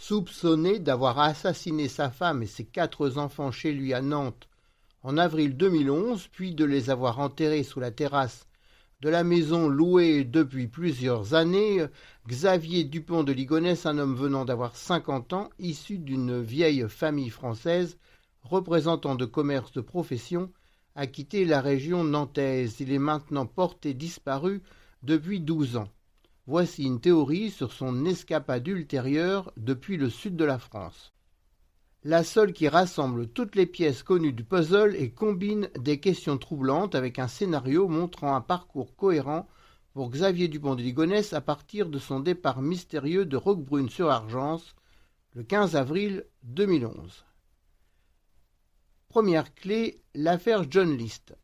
Soupçonné d'avoir assassiné sa femme et ses 4 enfants chez lui à Nantes en avril 2011, puis de les avoir enterrés sous la terrasse de la maison louée depuis plusieurs années, Xavier Dupont de Ligonnès, un homme venant d'avoir 50 ans, issu d'une vieille famille française, représentant de commerce de profession, a quitté la région nantaise. Il est maintenant porté disparu depuis 12 ans. Voici une théorie sur son escapade ultérieure depuis le sud de la France. La seule qui rassemble toutes les pièces connues du puzzle et combine des questions troublantes avec un scénario montrant un parcours cohérent pour Xavier Dupont de Ligonnès à partir de son départ mystérieux de Roquebrune-sur-Argence le 15 avril 2011. Première clé, l'affaire John List.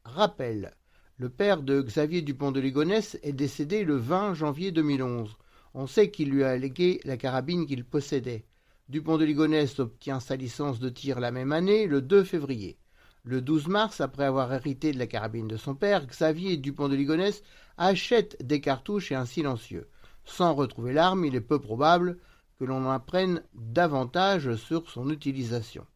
Rappel, le père de Xavier Dupont de Ligonnès est décédé le 20 janvier 2011. On sait qu'il lui a légué la carabine qu'il possédait. Dupont de Ligonnès obtient sa licence de tir la même année, le 2 février. Le 12 mars, après avoir hérité de la carabine de son père, Xavier Dupont de Ligonnès achète des cartouches et un silencieux. Sans retrouver l'arme, il est peu probable que l'on apprenne davantage sur son utilisation.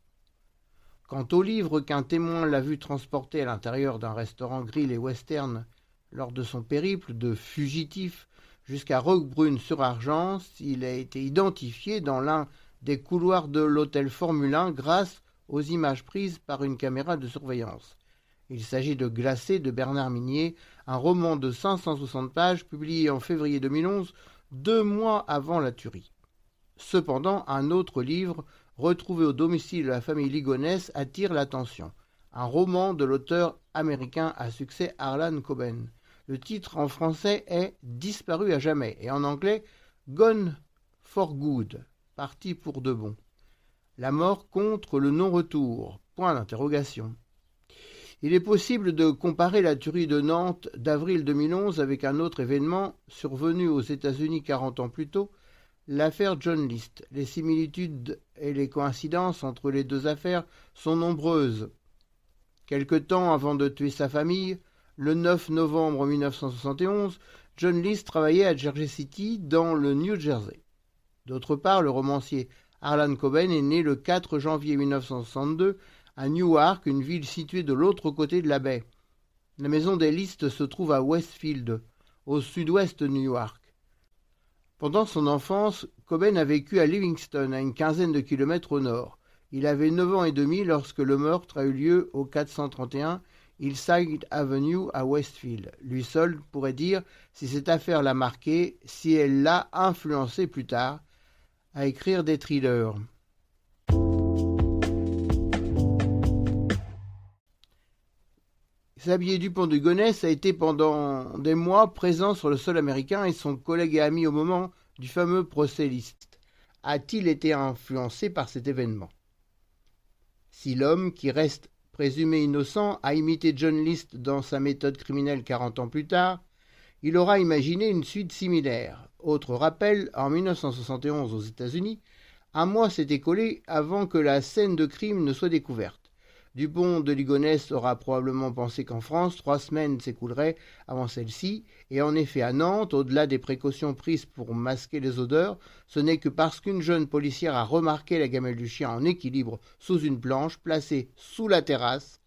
Quant au livre qu'un témoin l'a vu transporter à l'intérieur d'un restaurant grill et western lors de son périple de fugitif jusqu'à Roquebrune-sur-Argence, il a été identifié dans l'un des couloirs de l'hôtel Formule 1 grâce aux images prises par une caméra de surveillance. Il s'agit de Glacé de Bernard Minier, un roman de 560 pages publié en février 2011, 2 mois avant la tuerie. Cependant, un autre livre, retrouvé au domicile de la famille Ligonnès, attire l'attention. Un roman de l'auteur américain à succès Harlan Coben. Le titre en français est « Disparu à jamais » et en anglais « Gone for good ». Parti pour de bon. La mort contre le non-retour. Point d'interrogation. Il est possible de comparer la tuerie de Nantes d'avril 2011 avec un autre événement survenu aux États-Unis 40 ans plus tôt, l'affaire John List. Les similitudes et les coïncidences entre les deux affaires sont nombreuses. Quelque temps avant de tuer sa famille, le 9 novembre 1971, John List travaillait à Jersey City, dans le New Jersey. D'autre part, le romancier Harlan Coben est né le 4 janvier 1962 à Newark, une ville située de l'autre côté de la baie. La maison des List se trouve à Westfield, au sud-ouest de Newark. Pendant son enfance, Coben a vécu à Livingston, à une quinzaine de kilomètres au nord. Il avait 9 ans et demi lorsque le meurtre a eu lieu au 431 Hillside Avenue à Westfield. Lui seul pourrait dire si cette affaire l'a marqué, si elle l'a influencé plus tard à écrire des thrillers. Xavier Dupont de Ligonnès a été pendant des mois présent sur le sol américain et son collègue et ami au moment du fameux procès List. A-t-il été influencé par cet événement? Si l'homme, qui reste présumé innocent, a imité John List dans sa méthode criminelle 40 ans plus tard, il aura imaginé une suite similaire. Autre rappel, en 1971 aux États-Unis, un mois s'est écoulé avant que la scène de crime ne soit découverte. Dupont de Ligonnès aura probablement pensé qu'en France, 3 semaines s'écouleraient avant celle-ci, et en effet à Nantes, au-delà des précautions prises pour masquer les odeurs, ce n'est que parce qu'une jeune policière a remarqué la gamelle du chien en équilibre sous une planche placée sous la terrasse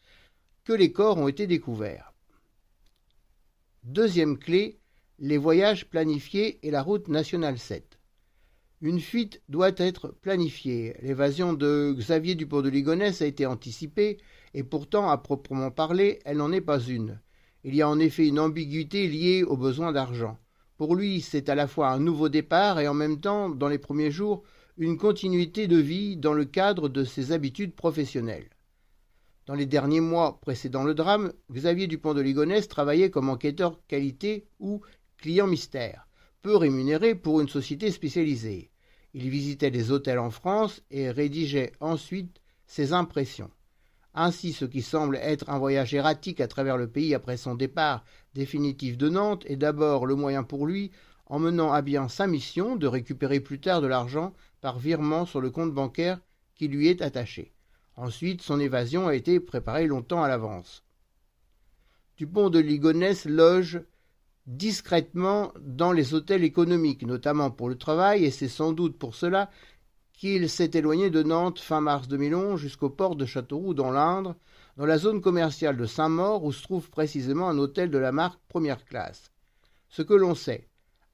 que les corps ont été découverts. Deuxième clé, les voyages planifiés et la route nationale 7. Une fuite doit être planifiée. L'évasion de Xavier Dupont de Ligonnès a été anticipée, et pourtant, à proprement parler, elle n'en est pas une. Il y a en effet une ambiguïté liée au besoin d'argent. Pour lui, c'est à la fois un nouveau départ et en même temps, dans les premiers jours, une continuité de vie dans le cadre de ses habitudes professionnelles. Dans les derniers mois précédant le drame, Xavier Dupont de Ligonnès travaillait comme enquêteur qualité ou client mystère, peu rémunéré pour une société spécialisée. Il visitait des hôtels en France et rédigeait ensuite ses impressions. Ainsi, ce qui semble être un voyage erratique à travers le pays après son départ définitif de Nantes est d'abord le moyen pour lui, en menant à bien sa mission, de récupérer plus tard de l'argent par virement sur le compte bancaire qui lui est attaché. Ensuite, son évasion a été préparée longtemps à l'avance. Dupont de Ligonnès loge discrètement dans les hôtels économiques, notamment pour le travail, et c'est sans doute pour cela qu'il s'est éloigné de Nantes fin mars 2011 jusqu'au port de Châteauroux dans l'Indre, dans la zone commerciale de Saint-Maur où se trouve précisément un hôtel de la marque première classe. Ce que l'on sait.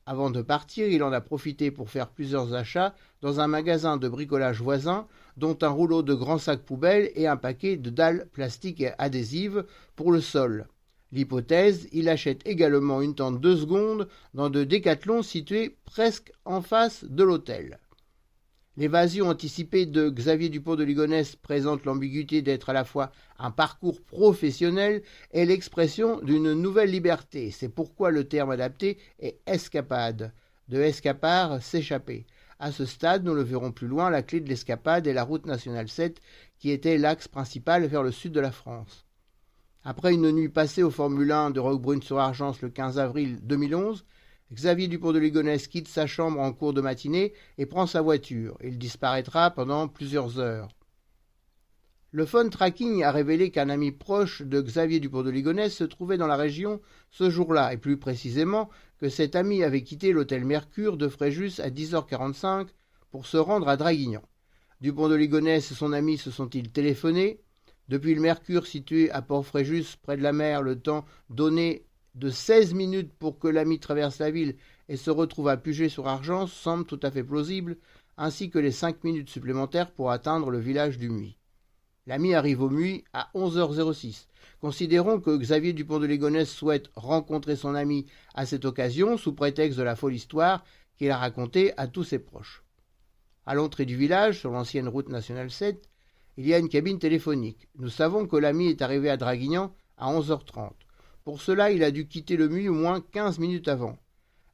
Avant de partir, il en a profité pour faire plusieurs achats dans un magasin de bricolage voisin, dont un rouleau de grands sacs poubelles et un paquet de dalles plastiques et adhésives pour le sol. L'hypothèse, il achète également une tente 2 secondes dans de Décathlon situé presque en face de l'hôtel. L'évasion anticipée de Xavier Dupont de Ligonnès présente l'ambiguïté d'être à la fois un parcours professionnel et l'expression d'une nouvelle liberté. C'est pourquoi le terme adapté est escapade. De escapar, s'échapper. À ce stade, nous le verrons plus loin, la clé de l'escapade est la route nationale 7 qui était l'axe principal vers le sud de la France. Après une nuit passée au Formule 1 de Roquebrune-sur-Argence le 15 avril 2011, Xavier Dupont de Ligonnès quitte sa chambre en cours de matinée et prend sa voiture. Il disparaîtra pendant plusieurs heures. Le phone tracking a révélé qu'un ami proche de Xavier Dupont de Ligonnès se trouvait dans la région ce jour-là, et plus précisément que cet ami avait quitté l'hôtel Mercure de Fréjus à 10h45 pour se rendre à Draguignan. Dupont de Ligonnès et son ami se sont-ils téléphonés? Depuis le Mercure situé à Port-Fréjus, près de la mer, le temps donné de 16 minutes pour que l'ami traverse la ville et se retrouve à Puget-sur-Argence semble tout à fait plausible, ainsi que les 5 minutes supplémentaires pour atteindre le village du Muy. L'ami arrive au Muy à 11h06. Considérons que Xavier Dupont de Ligonnès souhaite rencontrer son ami à cette occasion, sous prétexte de la folle histoire qu'il a racontée à tous ses proches. À l'entrée du village, sur l'ancienne route nationale 7, il y a une cabine téléphonique. Nous savons que l'ami est arrivé à Draguignan à 11h30. Pour cela, il a dû quitter le Muy au moins 15 minutes avant.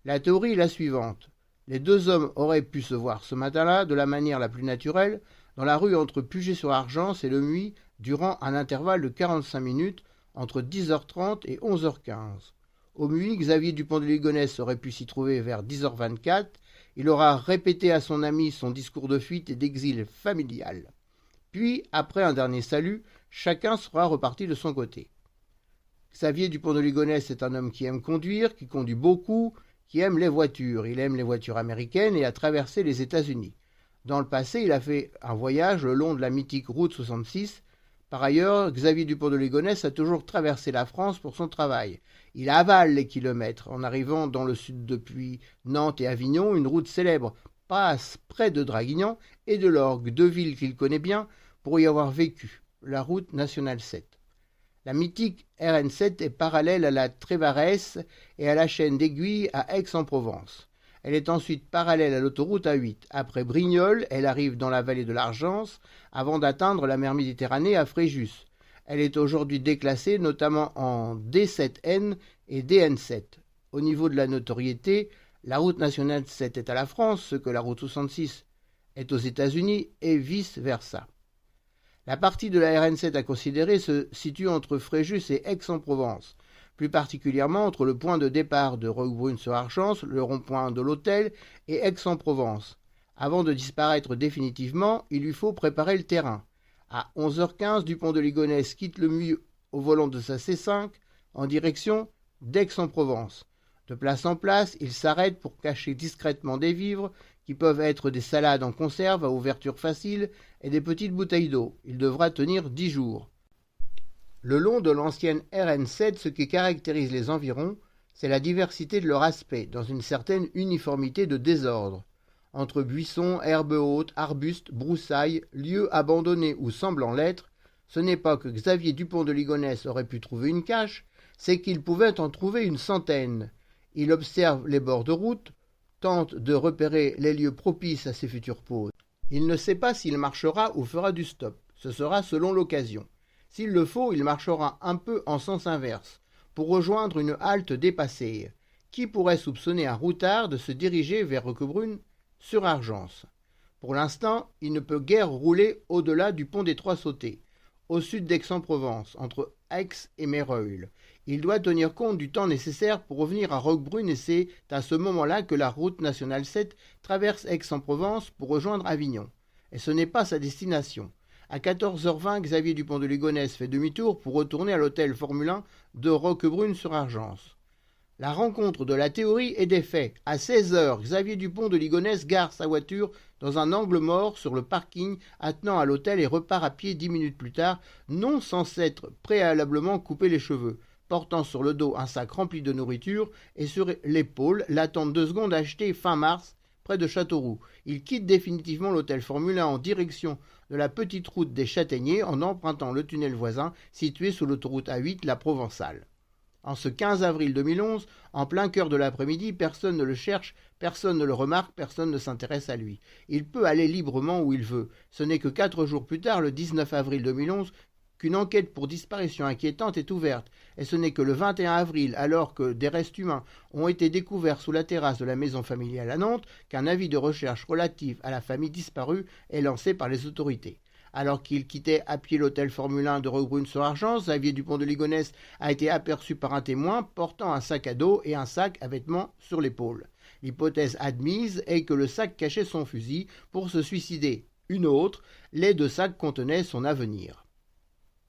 La théorie est la suivante. Les deux hommes auraient pu se voir ce matin-là de la manière la plus naturelle, dans la rue entre Puget-sur-Argence et le Muy, durant un intervalle de 45 minutes, entre 10h30 et 11h15. Au Muy, Xavier Dupont de Ligonnès aurait pu s'y trouver vers 10h24. Il aura répété à son ami son discours de fuite et d'exil familial. Puis, après un dernier salut, chacun sera reparti de son côté. Xavier Dupont de Ligonnès est un homme qui aime conduire, qui conduit beaucoup, qui aime les voitures. Il aime les voitures américaines et a traversé les États-Unis. Dans le passé, il a fait un voyage le long de la mythique route 66. Par ailleurs, Xavier Dupont de Ligonnès a toujours traversé la France pour son travail. Il avale les kilomètres. En arrivant dans le sud depuis Nantes et Avignon, une route célèbre passe près de Draguignan et de l'Orgue, deux villes qu'il connaît bien pour y avoir vécu, la route nationale 7. La mythique RN7 est parallèle à la Trévarès et à la chaîne d'Aiguilles à Aix-en-Provence. Elle est ensuite parallèle à l'autoroute A8. Après Brignoles, elle arrive dans la vallée de l'Argence avant d'atteindre la mer Méditerranée à Fréjus. Elle est aujourd'hui déclassée notamment en D7N et DN7. Au niveau de la notoriété, la route nationale 7 est à la France, ce que la route 66 est aux États-Unis et vice-versa. La partie de la RN7 à considérer se situe entre Fréjus et Aix-en-Provence, plus particulièrement entre le point de départ de Roquebrune-sur-Argence, le rond-point de l'hôtel et Aix-en-Provence. Avant de disparaître définitivement, il lui faut préparer le terrain. À 11h15, Dupont de Ligonnès quitte le Muy au volant de sa C5 en direction d'Aix-en-Provence. De place en place, il s'arrête pour cacher discrètement des vivres qui peuvent être des salades en conserve à ouverture facile et des petites bouteilles d'eau. Il devra tenir 10 jours. Le long de l'ancienne RN7, ce qui caractérise les environs, c'est la diversité de leur aspect, dans une certaine uniformité de désordre. Entre buissons, herbes hautes, arbustes, broussailles, lieux abandonnés ou semblant l'être, ce n'est pas que Xavier Dupont de Ligonnès aurait pu trouver une cache, c'est qu'il pouvait en trouver une centaine. Il observe les bords de route, tente de repérer les lieux propices à ses futures pauses. Il ne sait pas s'il marchera ou fera du stop. Ce sera selon l'occasion. S'il le faut, il marchera un peu en sens inverse, pour rejoindre une halte dépassée. Qui pourrait soupçonner un routard de se diriger vers Roquebrune-sur-Argence? Pour l'instant, il ne peut guère rouler au-delà du pont des Trois Sautés, au sud d'Aix-en-Provence, entre Aix et Méreuil. Il doit tenir compte du temps nécessaire pour revenir à Roquebrune et c'est à ce moment-là que la route nationale 7 traverse Aix-en-Provence pour rejoindre Avignon. Et ce n'est pas sa destination. À 14h20, Xavier Dupont de Ligonnès fait demi-tour pour retourner à l'hôtel Formule 1 de Roquebrune-sur-Argence. La rencontre de la théorie et des faits. À 16 heures, Xavier Dupont de Ligonnès gare sa voiture dans un angle mort sur le parking attenant à l'hôtel et repart à pied 10 minutes plus tard, non sans s'être préalablement coupé les cheveux, portant sur le dos un sac rempli de nourriture et sur l'épaule l'attente 2 secondes achetée fin mars près de Châteauroux. Il quitte définitivement l'hôtel Formule 1 en direction de la petite route des Châtaigniers en empruntant le tunnel voisin situé sous l'autoroute A8, la Provençale. En ce 15 avril 2011, en plein cœur de l'après-midi, personne ne le cherche, personne ne le remarque, personne ne s'intéresse à lui. Il peut aller librement où il veut. Ce n'est que 4 jours plus tard, le 19 avril 2011, qu'une enquête pour disparition inquiétante est ouverte. Et ce n'est que le 21 avril, alors que des restes humains ont été découverts sous la terrasse de la maison familiale à Nantes, qu'un avis de recherche relatif à la famille disparue est lancé par les autorités. Alors qu'il quittait à pied l'hôtel Formule 1 de Roquebrune-sur-Argence, Xavier Dupont de Ligonnès a été aperçu par un témoin portant un sac à dos et un sac à vêtements sur l'épaule. L'hypothèse admise est que le sac cachait son fusil pour se suicider. Une autre, les 2 sacs contenaient son avenir.